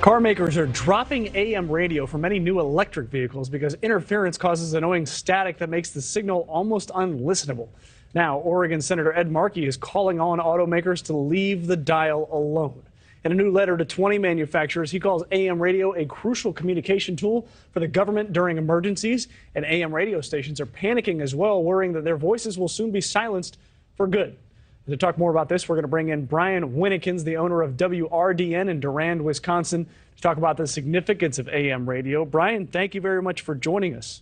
Car makers are dropping AM radio from many new electric vehicles because interference causes annoying static that makes the signal almost unlistenable. Now, Oregon Senator Ed Markey is calling on automakers to leave the dial alone. In a new letter to 20 manufacturers, he calls AM radio a crucial communication tool for the government during emergencies, and AM radio stations are panicking as well, worrying that their voices will soon be silenced for good. To talk more about this, we're going to bring in Brian Winnekins, the owner of WRDN in Durand, Wisconsin, to talk about the significance of AM radio. Brian, thank you very much for joining us.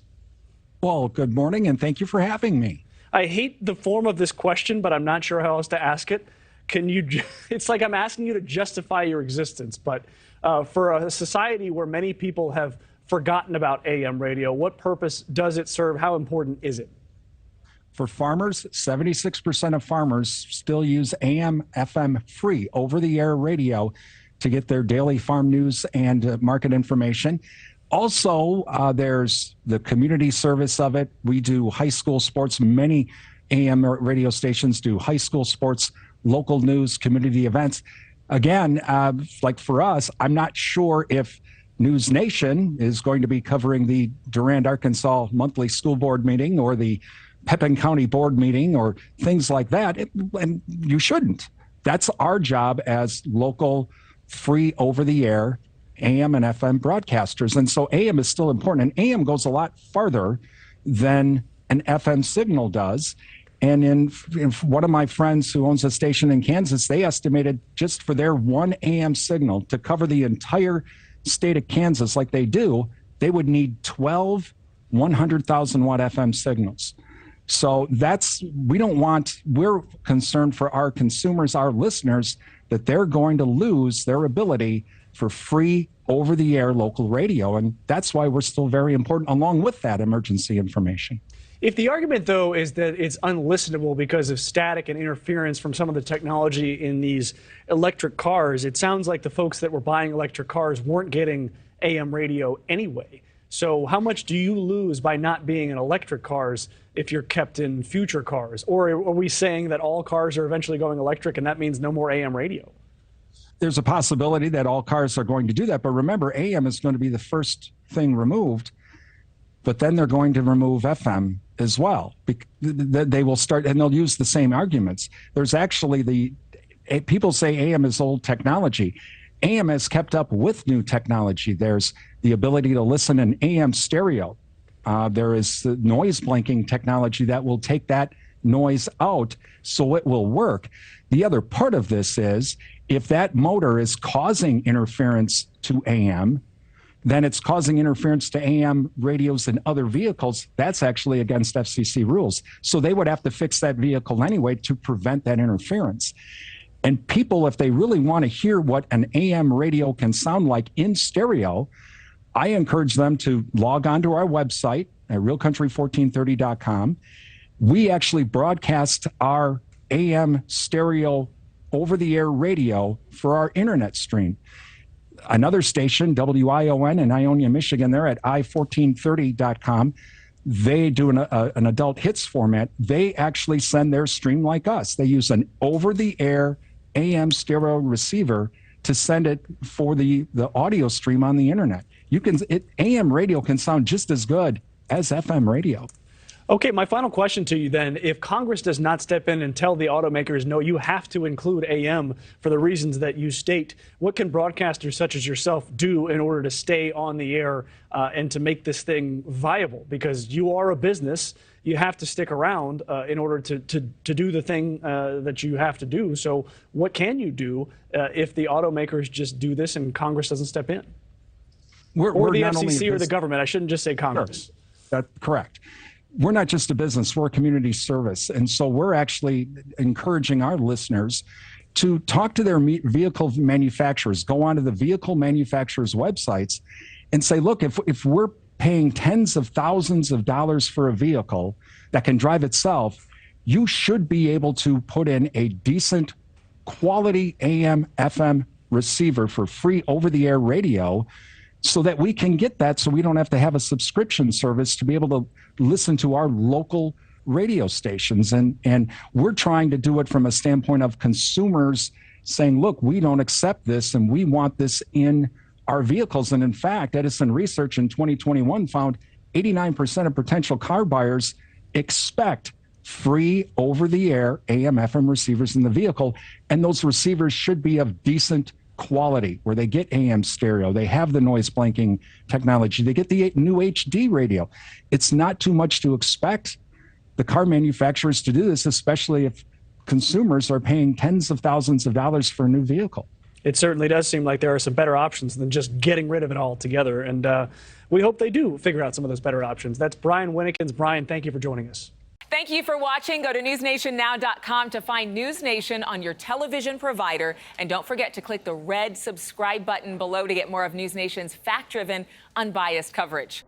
Well, good morning, and thank you for having me. I hate the form of this question, but I'm not sure how else to ask it. It's like I'm asking you to justify your existence, but for a society where many people have forgotten about AM radio, what purpose does it serve? How important is it? For farmers, 76% of farmers still use AM, FM free over-the-air radio to get their daily farm news and market information. Also, there's the community service of it. We do high school sports. Many AM radio stations do high school sports, local news, community events. Again, like for us, I'm not sure if NewsNation is going to be covering the Durand, Arkansas monthly school board meeting or the Pepin County board meeting or things like that. And you shouldn't. That's our job as local, free, over-the-air AM and FM broadcasters. And so AM is still important. And AM goes a lot farther than an FM signal does. And in one of my friends who owns a station in Kansas, they estimated just for their one AM signal to cover the entire state of Kansas like they do, they would need 12 100,000 watt FM signals. So we're concerned for our consumers, our listeners, that they're going to lose their ability for free over-the-air local radio. And that's why we're still very important along with that emergency information. If the argument, though, is that it's unlistenable because of static and interference from some of the technology in these electric cars, it sounds like the folks that were buying electric cars weren't getting AM radio anyway. So how much do you lose by not being in electric cars if you're kept in future cars? Or are we saying that all cars are eventually going electric and that means no more AM radio? There's a possibility that all cars are going to do that. But remember, AM is going to be the first thing removed, but then they're going to remove FM as well. They will start, and they'll use the same arguments. There's actually people say AM is old technology. AM has kept up with new technology. There's the ability to listen in AM stereo. There is the noise blanking technology that will take that noise out so it will work. The other part of this is if that motor is causing interference to AM, then it's causing interference to AM radios in other vehicles. That's actually against FCC rules. So they would have to fix that vehicle anyway to prevent that interference. And people, if they really want to hear what an AM radio can sound like in stereo, I encourage them to log on to our website at realcountry1430.com. We actually broadcast our AM stereo over-the-air radio for our internet stream. Another station, WION in Ionia, Michigan, they're at i1430.com. They do an adult hits format. They actually send their stream like us. They use an over-the-air AM stereo receiver to send it for the audio stream on the internet. AM radio can sound just as good as FM radio. Okay, my final question to you then, if Congress does not step in and tell the automakers, no, you have to include AM for the reasons that you state, what can broadcasters such as yourself do in order to stay on the air and to make this thing viable? Because you are a business, you have to stick around in order to do the thing that you have to do. So what can you do if the automakers just do this and Congress doesn't step in? Or the FCC or the government, I shouldn't just say Congress. Sure. That's correct. We're not just a business, we're a community service. And so we're actually encouraging our listeners to talk to their vehicle manufacturers, go onto the vehicle manufacturers' websites and say, look, if we're paying tens of thousands of dollars for a vehicle that can drive itself, you should be able to put in a decent quality AM, FM receiver for free over-the-air radio so that we can get that so we don't have to have a subscription service to be able to listen to our local radio stations. And we're trying to do it from a standpoint of consumers saying, look, we don't accept this and we want this in our vehicles. And in fact, Edison Research in 2021 found 89% of potential car buyers expect free over-the-air AM/FM receivers in the vehicle. And those receivers should be of decent quality, where they get AM stereo, they have the noise blanking technology, they get the new HD radio. It's not too much to expect the car manufacturers to do this, especially if consumers are paying tens of thousands of dollars for a new vehicle. It certainly does seem like there are some better options than just getting rid of it altogether. And we hope they do figure out some of those better options. That's Brian Winnekins. Brian, thank you for joining us. Thank you for watching. Go to newsnationnow.com to find NewsNation on your television provider. And don't forget to click the red subscribe button below to get more of NewsNation's fact-driven, unbiased coverage.